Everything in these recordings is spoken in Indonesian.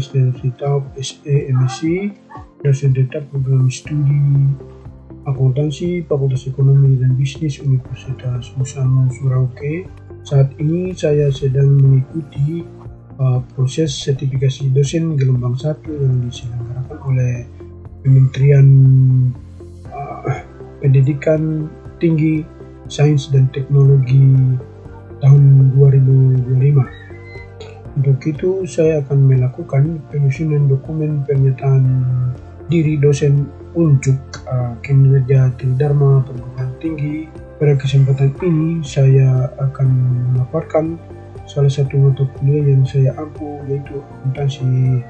Presidensi TAUP SE MSc, dosen tetap program studi akuntansi Fakultas Ekonomi dan Bisnis Universitas Musanu Surauke. Saat ini saya sedang mengikuti proses sertifikasi dosen gelombang 1 yang diselenggarakan oleh Kementerian Pendidikan Tinggi, Sains dan Teknologi tahun 2025. Untuk itu saya akan melakukan penyusunan dokumen pernyataan diri dosen unjuk kinerja Tridharma Perguruan Tinggi. Pada kesempatan ini saya akan memaparkan salah satu mata kuliah yang saya ampu, yaitu akuntansi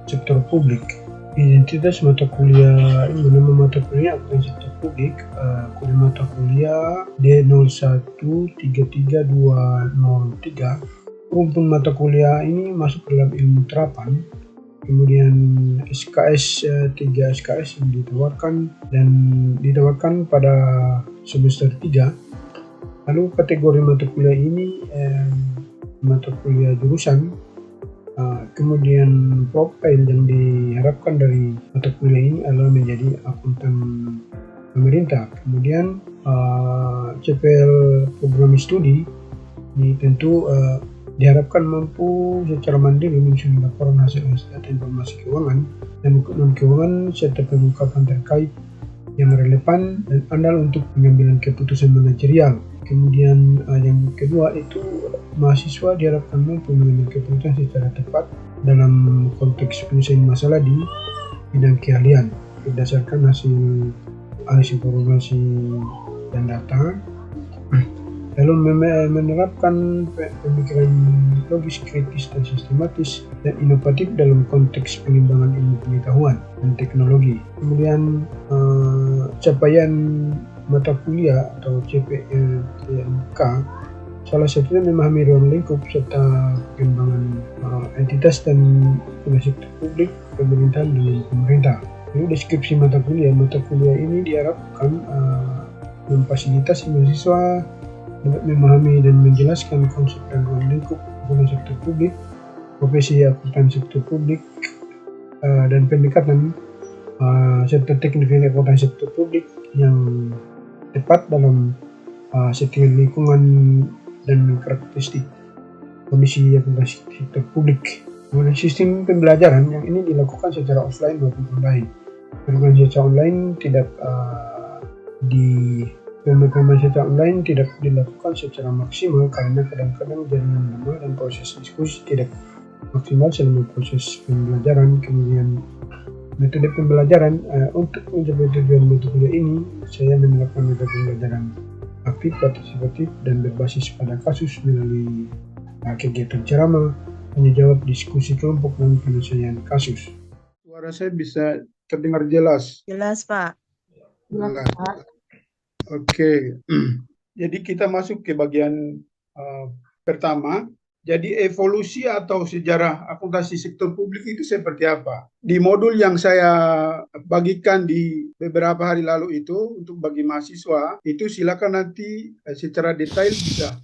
sektor publik. Identitas mata kuliah ini, nama mata kuliah akuntansi sektor publik, kode mata kuliah D01333203. Rumpun mata kuliah ini masuk dalam ilmu terapan. Kemudian SKS 3 SKS yang ditawarkan pada semester 3. Lalu kategori mata kuliah ini mata kuliah jurusan, kemudian profil yang diharapkan dari mata kuliah ini adalah menjadi akuntan pemerintah. Kemudian CPL program studi ini tentu diharapkan mampu secara mandiri menyusun laporan hasil data informasi keuangan dan non-keuangan serta pengungkapan terkait yang relevan dan andal untuk pengambilan keputusan manajerial. Kemudian yang kedua itu mahasiswa diharapkan mampu mengambil keputusan secara tepat dalam konteks penyelesaian masalah di bidang keahlian berdasarkan hasil analisis informasi dan data. Lalu menerapkan pemikiran logis, kritis, dan sistematis dan inovatif dalam konteks pengembangan ilmu pengetahuan dan teknologi. Kemudian capaian mata kuliah atau CPLTMK, salah satunya memahami ruang lingkup serta pengembangan entitas dan sektor publik, pemerintahan dan pemerintah. Lalu deskripsi mata kuliah ini diharapkan memfasilitasi mahasiswa dapat memahami dan menjelaskan konsep dan ruang lingkup akuntan sektor publik, profesi akuntan sektor publik, dan pendekatan serta teknik akuntan sektor publik yang tepat dalam setting lingkungan dan karakteristik kondisi akuntan sektor publik. Kemudian sistem pembelajaran yang ini dilakukan secara offline maupun online. Perubahan secara online Pemakaman secara online tidak dilakukan secara maksimal karena kadang-kadang jaringan lemah dan proses diskusi tidak maksimal selama proses pembelajaran. Kemudian metode pembelajaran, untuk mencapai tujuan mata kuliah ini, saya menerapkan metode pembelajaran aktif, partisipatif, dan berbasis pada kasus melalui kegiatan ceramah, tanya jawab, diskusi kelompok, dan penyelesaian kasus. Suara saya bisa terdengar jelas? Jelas, Pak. Jelas, Pak. Oke, jadi kita masuk ke bagian pertama. Jadi evolusi atau sejarah akuntansi sektor publik itu seperti apa? Di modul yang saya bagikan di beberapa hari lalu itu untuk bagi mahasiswa, itu silakan nanti secara detail bisa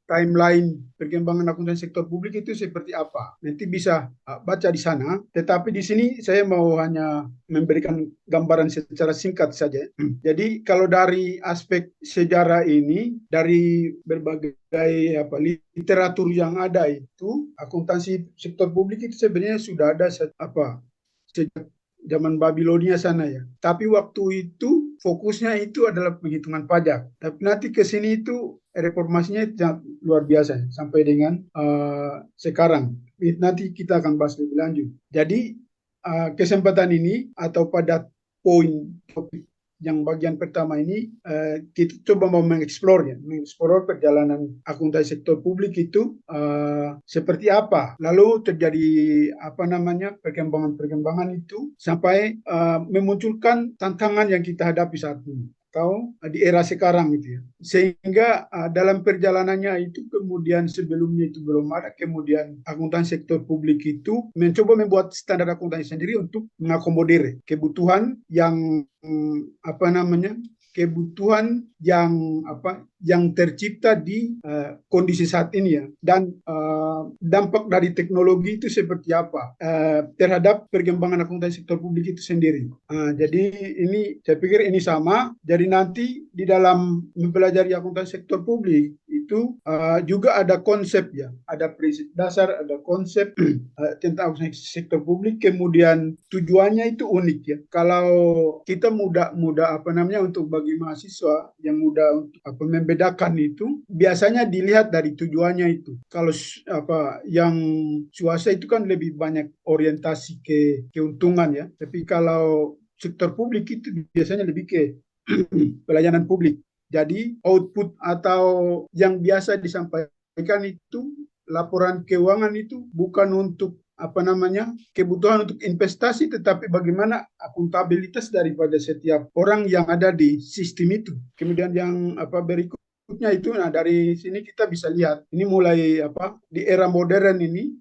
timeline perkembangan akuntansi sektor publik itu seperti apa. Nanti bisa baca di sana. Tetapi di sini saya mau hanya memberikan gambaran secara singkat saja. Jadi kalau dari aspek sejarah ini, dari berbagai literatur yang ada itu, akuntansi sektor publik itu sebenarnya sudah ada sejak zaman Babilonia sana ya. Tapi waktu itu fokusnya itu adalah penghitungan pajak. Tapi nanti ke sini itu reformasinya luar biasa sampai dengan sekarang. Nanti kita akan bahas lebih lanjut. Jadi kesempatan ini atau pada poin topik yang bagian pertama ini kita coba mau mengeksplor perjalanan akuntansi sektor publik itu seperti apa, lalu terjadi perkembangan itu sampai memunculkan tantangan yang kita hadapi saat ini atau di era sekarang gitu ya. Sehingga dalam perjalanannya itu kemudian sebelumnya itu belum ada, kemudian akuntan sektor publik itu mencoba membuat standar akuntansi sendiri untuk mengakomodir kebutuhan yang kebutuhan yang yang tercipta di kondisi saat ini ya, dan dampak dari teknologi itu seperti apa terhadap perkembangan akuntansi sektor publik itu sendiri. Jadi ini saya pikir ini sama. Jadi nanti di dalam mempelajari akuntansi sektor publik itu juga ada konsep ya, ada prinsip dasar, ada konsep tentang akuntansi sektor publik. Kemudian tujuannya itu unik ya. Kalau kita mudah untuk bagi mahasiswa yang mudah untuk membedakan itu, biasanya dilihat dari tujuannya itu. Kalau yang swasta itu kan lebih banyak orientasi ke keuntungan ya, tapi kalau sektor publik itu biasanya lebih ke pelayanan publik. Jadi output atau yang biasa disampaikan itu, laporan keuangan itu bukan untuk kebutuhan untuk investasi, tetapi bagaimana akuntabilitas daripada setiap orang yang ada di sistem itu. Kemudian yang berikutnya itu, nah dari sini kita bisa lihat ini mulai di era modern ini,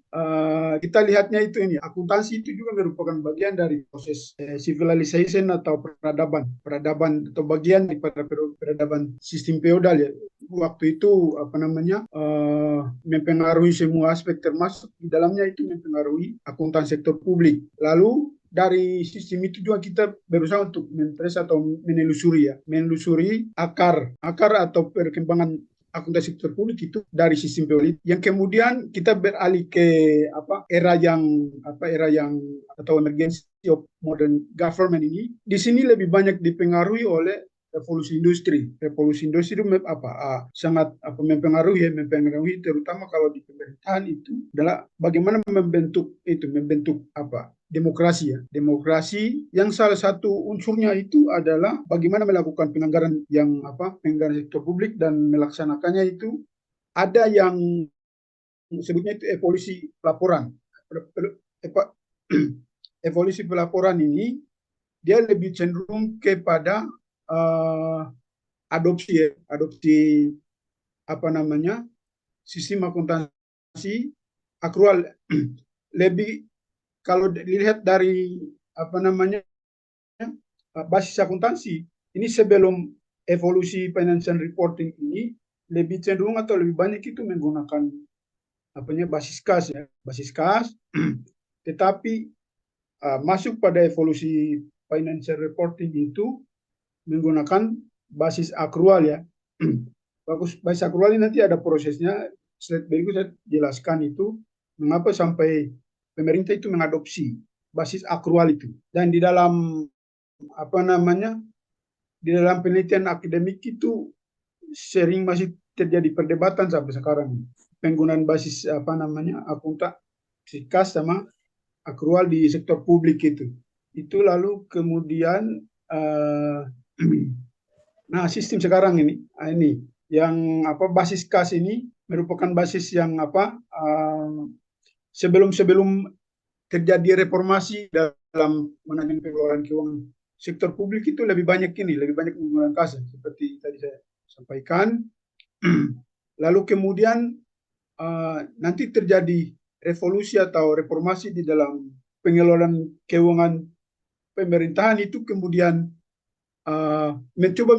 kita lihatnya itu ini akuntansi itu juga merupakan bagian dari proses civilization atau peradaban atau bagian daripada peradaban sistem feodal ya. Waktu itu mempengaruhi semua aspek, termasuk di dalamnya itu mempengaruhi akuntan sektor publik. Lalu dari sistem itu juga kita berusaha untuk menelusuri akar atau perkembangan akuntan sektor publik itu dari sistem feodal, yang kemudian kita beralih ke era yang atau emergency of modern government ini. Di sini lebih banyak dipengaruhi oleh revolusi industri. Revolusi industri itu sangat mempengaruhi terutama kalau di pemerintahan itu adalah bagaimana membentuk demokrasi ya. Demokrasi yang salah satu unsurnya itu adalah bagaimana melakukan penganggaran penganggaran sektor publik dan melaksanakannya itu ada yang sebutnya itu evolusi pelaporan. Evolusi pelaporan ini dia lebih cenderung kepada adopsi sistem akuntansi akrual. Lebih kalau dilihat dari basis akuntansi ini sebelum evolusi financial reporting ini, lebih cenderung atau lebih banyak itu menggunakan basis kas ya, basis kas. Tetapi masuk pada evolusi financial reporting itu menggunakan basis akrual ya. Basis akrual ini nanti ada prosesnya. Slide berikut saya jelaskan itu mengapa sampai pemerintah itu mengadopsi basis akrual itu. Dan di dalam di dalam penelitian akademik itu sering masih terjadi perdebatan sampai sekarang penggunaan basis akuntansi kas sama akrual di sektor publik itu. Itu lalu kemudian nah sistem sekarang ini yang basis kas ini merupakan basis yang sebelum terjadi reformasi dalam menangani pengelolaan keuangan sektor publik itu lebih banyak menggunakan kas seperti tadi saya sampaikan. Lalu kemudian nanti terjadi revolusi atau reformasi di dalam pengelolaan keuangan pemerintahan itu, kemudian mencoba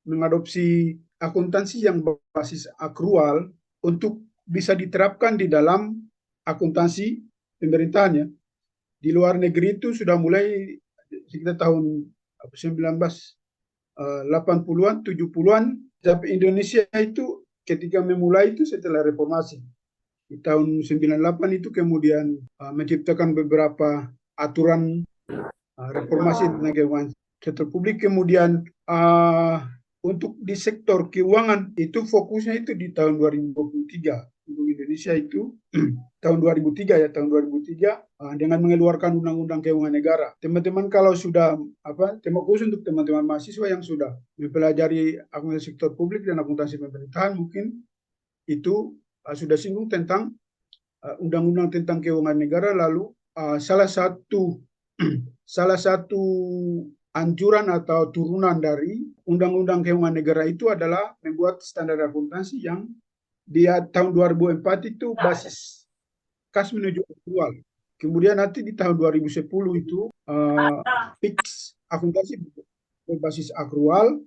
mengadopsi akuntansi yang berbasis akrual untuk bisa diterapkan di dalam akuntansi pemerintahannya. Di luar negeri itu sudah mulai sekitar tahun 1980-an, 70-an, tapi Indonesia itu ketika memulai itu setelah reformasi. Di tahun 98 itu kemudian menciptakan beberapa aturan reformasi tentang keuangan sektor publik. Kemudian untuk di sektor keuangan itu fokusnya itu di tahun 2023. Untuk Indonesia itu tahun 2003 dengan mengeluarkan Undang-Undang Keuangan Negara. Teman-teman kalau sudah tema khusus untuk teman-teman mahasiswa yang sudah mempelajari akuntansi sektor publik dan akuntansi pemerintahan, mungkin itu sudah singgung tentang Undang-Undang tentang Keuangan Negara. Lalu salah satu anjuran atau turunan dari Undang-Undang Keuangan Negara itu adalah membuat standar akuntansi yang di tahun 2004 itu basis kas menuju akrual. Kemudian nanti di tahun 2010 itu fix akuntansi berbasis akrual,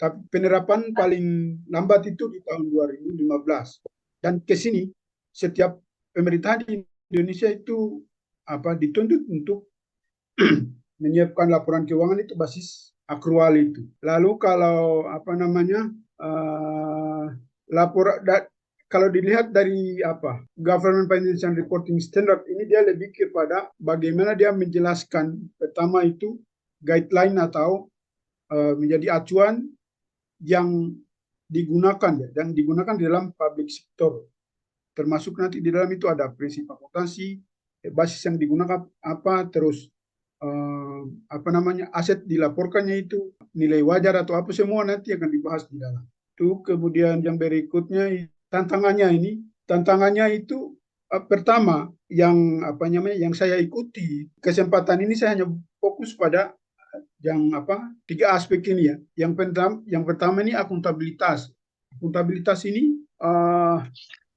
tapi penerapan paling lambat itu di tahun 2015. Dan ke sini setiap pemerintahan di Indonesia itu dituntut untuk menyiapkan laporan keuangan itu basis akrual itu. Lalu kalau kalau dilihat dari Government Financial Reporting Standard ini, dia lebih kepada bagaimana dia menjelaskan pertama itu guideline atau menjadi acuan yang digunakan dan digunakan di dalam public sector, termasuk nanti di dalam itu ada prinsip akuntansi, basis yang digunakan terus aset dilaporkannya itu nilai wajar atau apa, semua nanti akan dibahas di dalam itu. Kemudian yang berikutnya tantangannya itu pertama yang saya ikuti kesempatan ini, saya hanya fokus pada yang tiga aspek ini ya. Yang pertama ini akuntabilitas. Akuntabilitas ini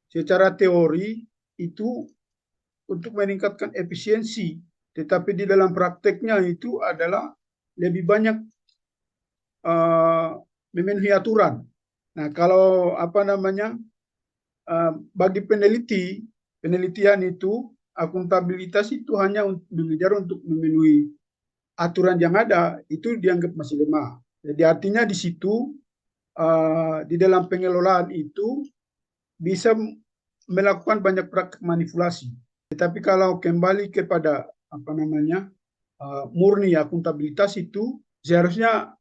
secara teori itu untuk meningkatkan efisiensi, tetapi di dalam prakteknya itu adalah lebih banyak memenuhi aturan. Nah, kalau bagi penelitian itu akuntabilitas itu hanya mengejar untuk memenuhi aturan yang ada, itu dianggap masih lemah. Jadi artinya di situ di dalam pengelolaan itu bisa melakukan banyak praktik manipulasi. Tetapi kalau kembali kepada murni akuntabilitas itu, seharusnya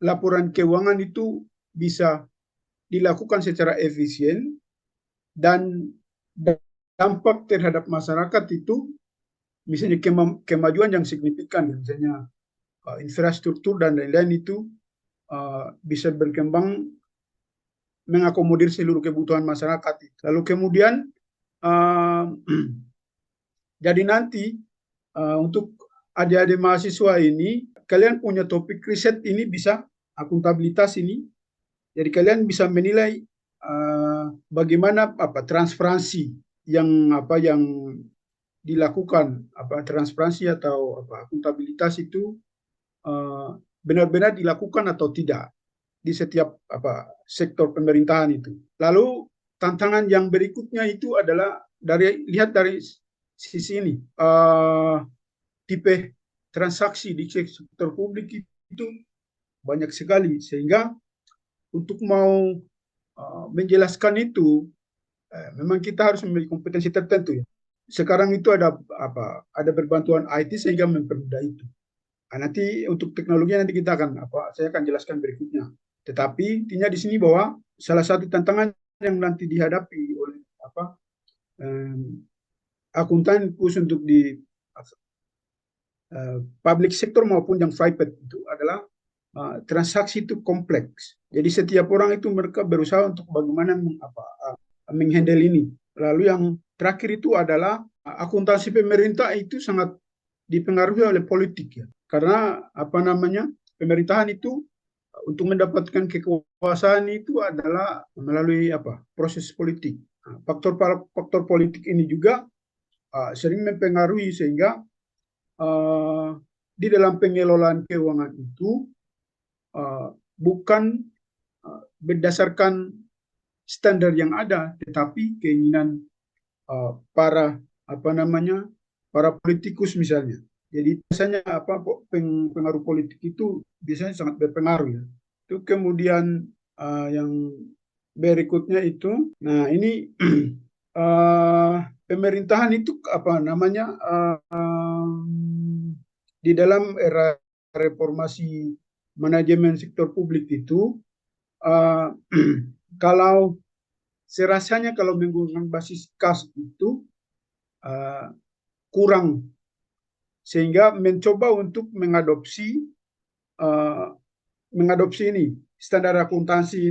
laporan keuangan itu bisa dilakukan secara efisien dan dampak terhadap masyarakat itu, misalnya kemajuan yang signifikan, misalnya infrastruktur dan lain-lain itu bisa berkembang mengakomodir seluruh kebutuhan masyarakat. Lalu kemudian jadi nanti untuk adik-adik mahasiswa ini, kalian punya topik riset ini bisa akuntabilitas ini. Jadi kalian bisa menilai bagaimana transparansi yang dilakukan, transparansi atau akuntabilitas itu benar-benar dilakukan atau tidak di setiap sektor pemerintahan itu. Lalu tantangan yang berikutnya itu adalah lihat dari sisi ini, tipe transaksi di sektor publik itu banyak sekali, sehingga untuk mau menjelaskan itu memang kita harus memiliki kompetensi tertentu ya. Sekarang itu ada berbantuan IT sehingga mempermudah itu. Nah, nanti untuk teknologinya nanti kita akan saya akan jelaskan berikutnya. Tetapi intinya di sini bahwa salah satu tantangan yang nanti dihadapi oleh akuntan khusus untuk di public sector maupun yang private itu adalah transaksi itu kompleks. Jadi setiap orang itu mereka berusaha untuk bagaimana menghandle ini. Lalu yang terakhir itu adalah akuntansi pemerintah itu sangat dipengaruhi oleh politik ya. Karena pemerintahan itu untuk mendapatkan kekuasaan itu adalah melalui proses politik. Faktor politik ini juga sering mempengaruhi, sehingga di dalam pengelolaan keuangan itu bukan berdasarkan standar yang ada, tetapi keinginan para politikus misalnya. Jadi biasanya pengaruh politik itu biasanya sangat berpengaruh ya. Itu kemudian yang berikutnya itu, nah ini pemerintahan itu di dalam era reformasi manajemen sektor publik itu kalau serasanya kalau menggunakan basis kas itu kurang, sehingga mencoba untuk mengadopsi ini standar akuntansi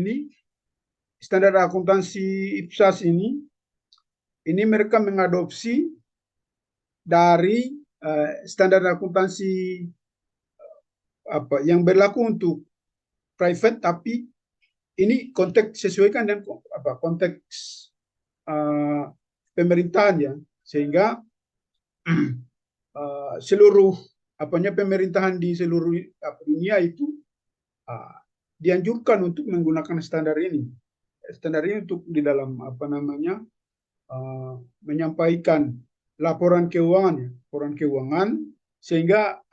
IPSAS ini mereka mengadopsi dari standar akuntansi yang berlaku untuk private, tapi ini konteks sesuaikan dengan konteks pemerintahan ya, sehingga seluruh apanya pemerintahan di seluruh dunia itu dianjurkan untuk menggunakan standar ini. Standar ini untuk di dalam menyampaikan laporan keuangan, ya, laporan keuangan, sehingga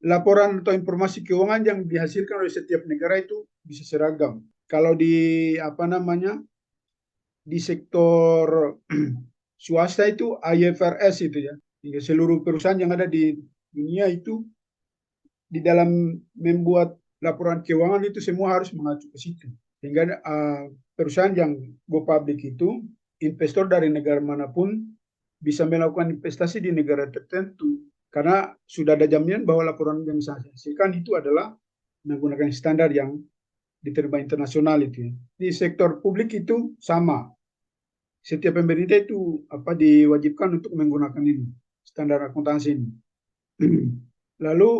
laporan atau informasi keuangan yang dihasilkan oleh setiap negara itu bisa seragam. Kalau di di sektor swasta itu IFRS itu ya, seluruh perusahaan yang ada di dunia itu di dalam membuat laporan keuangan itu semua harus mengacu ke situ. Sehingga perusahaan yang go public itu, investor dari negara manapun bisa melakukan investasi di negara tertentu karena sudah ada jaminan bahwa laporan yang saya hasilkan itu adalah menggunakan standar yang diterima internasional itu. Di sektor publik itu sama. Setiap pemerintah itu diwajibkan untuk menggunakan ini standar akuntansi ini. Lalu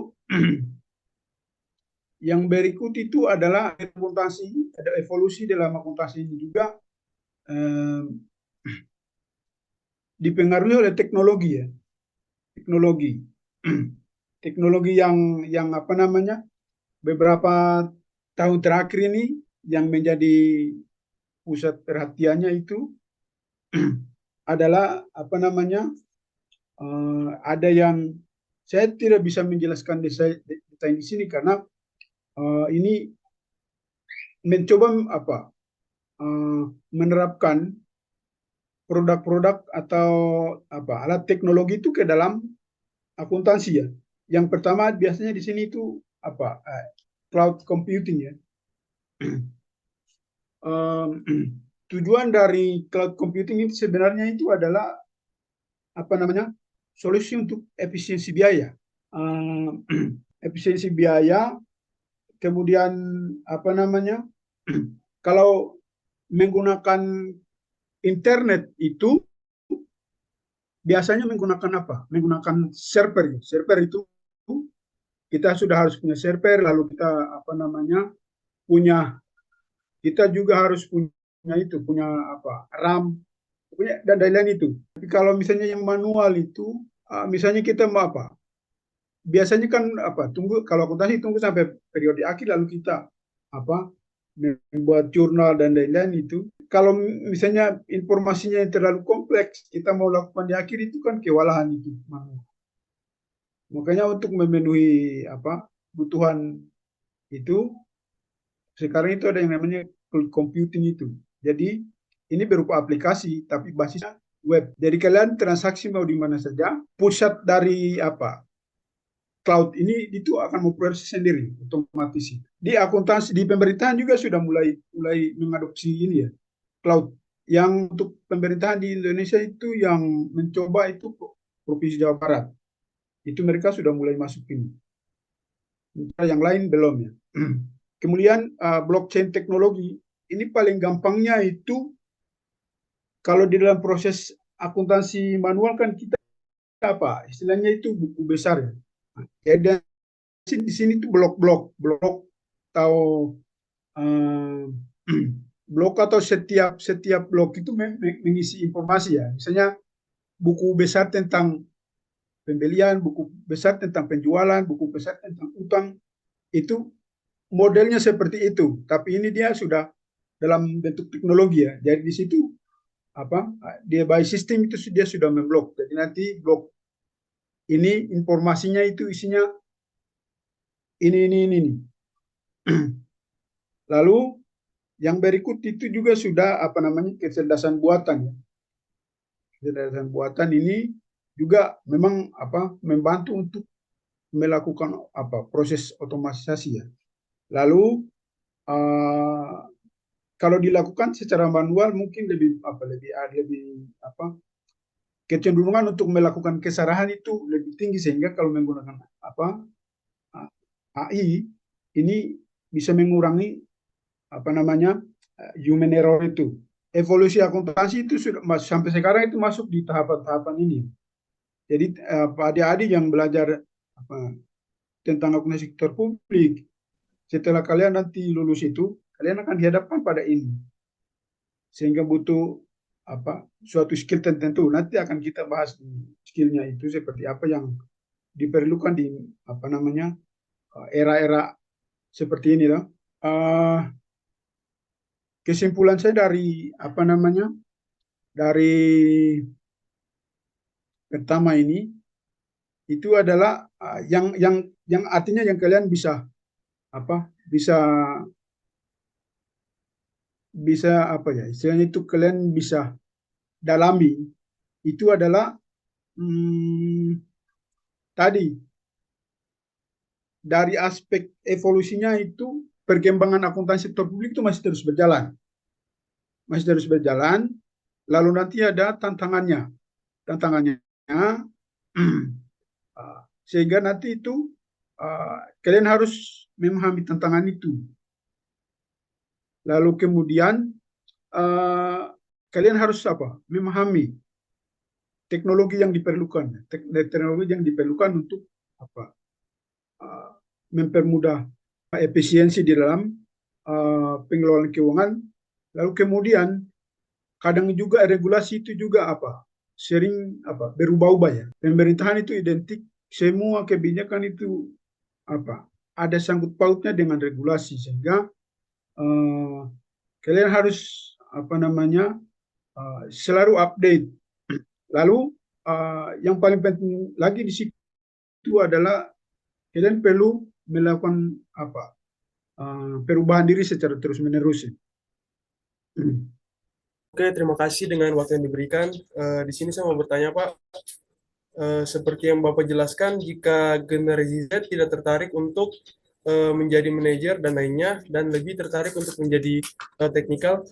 yang berikut itu adalah akuntansi, ada evolusi dalam akuntansi ini juga dipengaruhi oleh teknologi ya. Teknologi yang beberapa tahun terakhir ini yang menjadi pusat perhatiannya itu adalah ada yang saya tidak bisa menjelaskan detail di sini karena ini mencoba menerapkan produk-produk atau alat teknologi itu ke dalam akuntansi ya. Yang pertama biasanya di sini itu cloud computing ya. Tujuan dari cloud computing itu sebenarnya itu adalah solusi untuk efisiensi biaya. Efisiensi biaya, kemudian kalau menggunakan internet itu biasanya menggunakan menggunakan server. Server itu kita sudah harus punya server, lalu kita kita juga harus punya RAM, dan lain-lain itu. Tapi kalau misalnya yang manual itu, misalnya kita biasanya kan tunggu, kalau akuntansi tunggu sampai periode akhir lalu kita membuat jurnal dan lain-lain itu. Kalau misalnya informasinya yang terlalu kompleks, kita mau lakukan di akhir itu kan kewalahan itu. Makanya untuk memenuhi kebutuhan itu, sekarang itu ada yang namanya cloud computing itu. Jadi ini berupa aplikasi tapi basisnya web. Jadi kalian transaksi mau di mana saja, pusat dari cloud ini itu akan memproses sendiri otomatis. Di akuntansi, di pemerintahan juga sudah mulai mengadopsi ini ya, cloud. Yang untuk pemerintahan di Indonesia itu yang mencoba itu Provinsi Jawa Barat. Itu mereka sudah mulai masukin. Yang lain belum ya. Kemudian blockchain teknologi ini paling gampangnya itu kalau di dalam proses akuntansi manual kan kita istilahnya itu buku besar ya. Jadi di sini itu blok atau blok atau setiap blok itu mengisi informasi ya. Misalnya buku besar tentang pembelian, buku besar tentang penjualan, buku besar tentang utang, itu modelnya seperti itu. Tapi ini dia sudah dalam bentuk teknologi ya. Jadi di situ dia by system itu dia sudah memblok. Jadi nanti blok ini informasinya itu isinya ini. Lalu yang berikut itu juga sudah kecerdasan buatan ya. Kecerdasan buatan ini juga memang membantu untuk melakukan proses otomatisasi ya. Lalu kalau dilakukan secara manual mungkin lebih kecenderungan untuk melakukan kesalahan itu lebih tinggi, sehingga kalau menggunakan AI ini bisa mengurangi human error itu. Evolusi akuntansi itu sudah sampai sekarang itu masuk di tahapan-tahapan ini. Jadi adik-adik yang belajar tentang akuntansi sektor publik, setelah kalian nanti lulus itu, kalian akan dihadapkan pada ini. Sehingga butuh suatu skill tertentu. Nanti akan kita bahas skillnya itu seperti apa yang diperlukan di era-era seperti ini loh. Kesimpulan saya dari pertama ini itu adalah yang artinya yang kalian bisa bisa istilahnya itu kalian bisa dalami itu adalah tadi dari aspek evolusinya itu perkembangan akuntansi sektor publik itu masih terus berjalan, lalu nanti ada tantangannya sehingga nanti itu kalian harus memahami tantangan itu, lalu kemudian kalian harus memahami teknologi yang diperlukan untuk mempermudah efisiensi di dalam pengelolaan keuangan. Lalu kemudian kadang juga regulasi itu juga sering berubah-ubah ya. Pemerintahan itu identik semua kebijakan itu ada sangkut pautnya dengan regulasi, sehingga kalian harus selalu update. Lalu yang paling penting lagi di situ adalah kalian perlu melakukan perubahan diri secara terus-menerus. Oke, terima kasih dengan waktu yang diberikan. Di sini saya mau bertanya, Pak. Seperti yang Bapak jelaskan, jika generasi Z tidak tertarik untuk menjadi manajer dan lainnya, dan lebih tertarik untuk menjadi teknikal,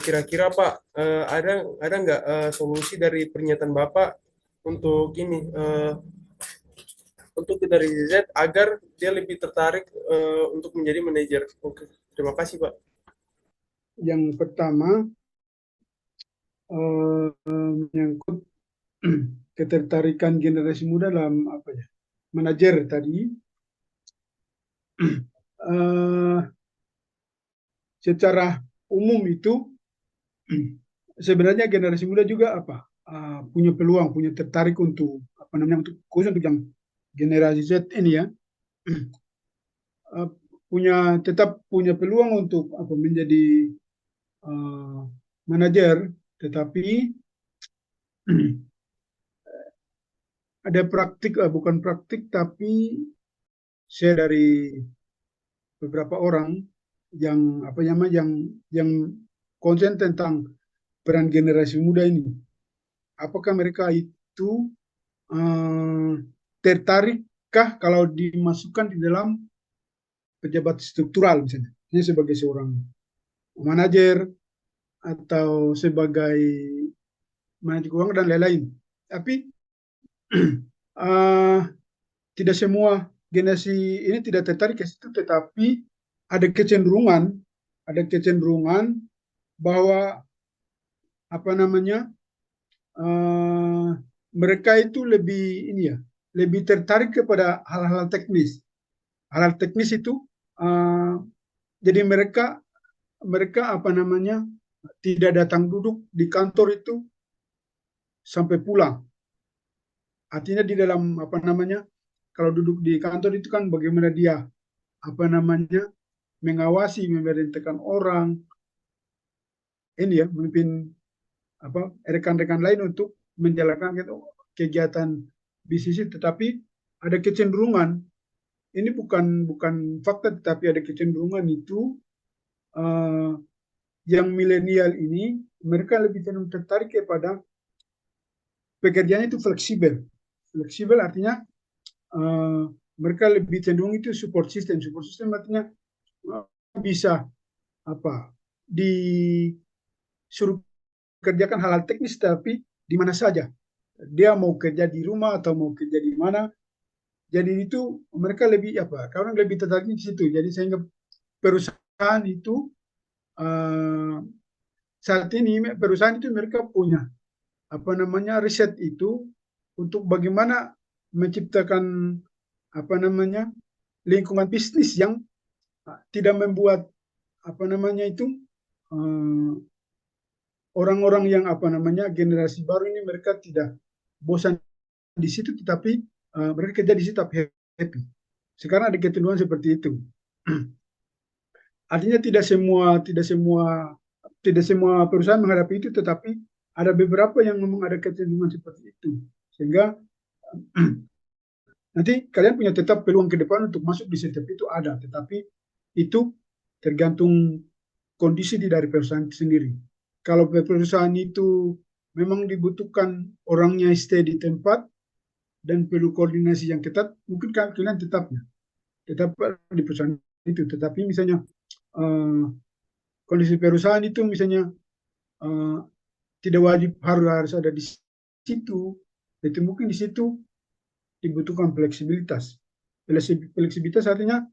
kira-kira Pak, ada nggak solusi dari pernyataan Bapak untuk ini, untuk generasi Z agar dia lebih tertarik untuk menjadi manajer? Oke, terima kasih Pak. Yang pertama, menyangkut ketertarikan generasi muda dalam manajer tadi, secara umum itu sebenarnya generasi muda juga punya peluang, punya tertarik untuk khusus untuk yang generasi Z ini ya, tetap punya peluang untuk menjadi manajer, tetapi ada bukan praktik, tapi saya dari beberapa orang yang yang konsen tentang peran generasi muda ini. Apakah mereka itu tertarikkah kalau dimasukkan di dalam pejabat struktural misalnya, ini sebagai seorang manajer atau sebagai manajer keuangan dan lain-lain. Tapi tidak semua generasi ini tidak tertarik ke situ, tetapi ada kecenderungan bahwa mereka itu lebih tertarik kepada hal-hal teknis. Hal-hal teknis itu jadi mereka tidak datang duduk di kantor itu sampai pulang. Artinya di dalam kalau duduk di kantor itu kan bagaimana dia mengawasi, memerintahkan orang, ini ya, memimpin rekan-rekan lain untuk menjalankan kegiatan bisnis. Tetapi ada kecenderungan, ini bukan fakta, tetapi ada kecenderungan itu yang milenial ini mereka lebih tertarik kepada pekerjaan itu fleksibel. Fleksibel artinya mereka lebih cenderung itu support system. Support system artinya bisa disuruh kerjakan hal-hal teknis, tapi di mana saja. Dia mau kerja di rumah atau mau kerja di mana. Jadi itu mereka lebih karena lebih tertarik di situ. Jadi sehingga perusahaan itu saat ini perusahaan itu mereka punya riset itu untuk bagaimana menciptakan lingkungan bisnis yang tidak membuat orang-orang yang generasi baru ini mereka tidak bosan di situ, tetapi mereka kerja di situ tapi happy. Sekarang ada kecenderungan seperti itu. Artinya tidak semua perusahaan menghadapi itu, tetapi ada beberapa yang memang ada kecenderungan seperti itu. Sehingga nanti kalian punya tetap peluang ke depan untuk masuk di setiap itu ada, tetapi itu tergantung kondisi dari perusahaan itu sendiri. Kalau perusahaan itu memang dibutuhkan orangnya stay di tempat dan perlu koordinasi yang ketat, mungkin kalian tetap di perusahaan itu. Tetapi misalnya kondisi perusahaan itu misalnya tidak wajib harus ada di situ, itu mungkin di situ dibutuhkan fleksibilitas. Fleksibilitas artinya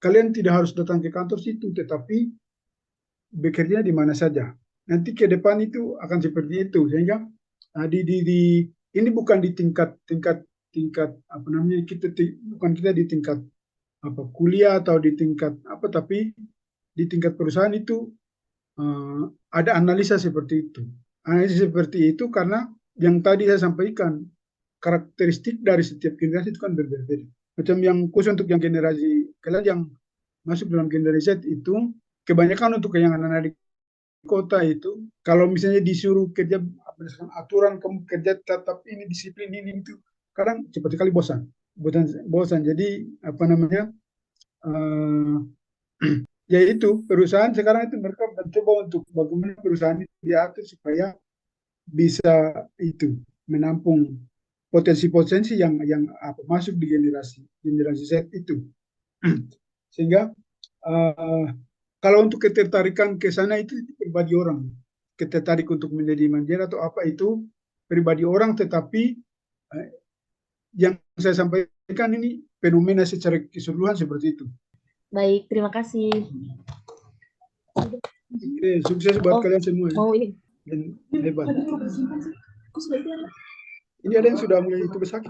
kalian tidak harus datang ke kantor situ, tetapi bekerja di mana saja. Nanti ke depan itu akan seperti itu, sehingga ini bukan di tingkat apa namanya, bukan kita di tingkat kuliah atau di tingkat tapi di tingkat perusahaan itu ada analisa seperti itu. Analisis seperti itu karena yang tadi saya sampaikan, karakteristik dari setiap generasi itu kan berbeda. Macam yang khusus untuk yang generasi kalian yang masuk dalam generasi Z itu, kebanyakan untuk yang anak-anak di kota itu, kalau misalnya disuruh kerja berdasarkan aturan, kamu kerja tetap ini, disiplin ini itu, kadang cepat sekali bosan. Jadi apa namanya, ya itu perusahaan sekarang itu mereka mencoba untuk bagaimana perusahaan itu diatur supaya bisa itu menampung potensi-potensi yang masuk di generasi Z itu. Sehingga kalau untuk ketertarikan ke sana itu pribadi orang, ketertarik untuk menjadi manajer atau apa itu pribadi orang, tetapi yang saya sampaikan ini fenomena secara keseluruhan seperti itu. Baik, terima kasih. Oke, sukses buat kalian semua. Ini. Dan hebat. Ini ada yang sudah mulai itu besar.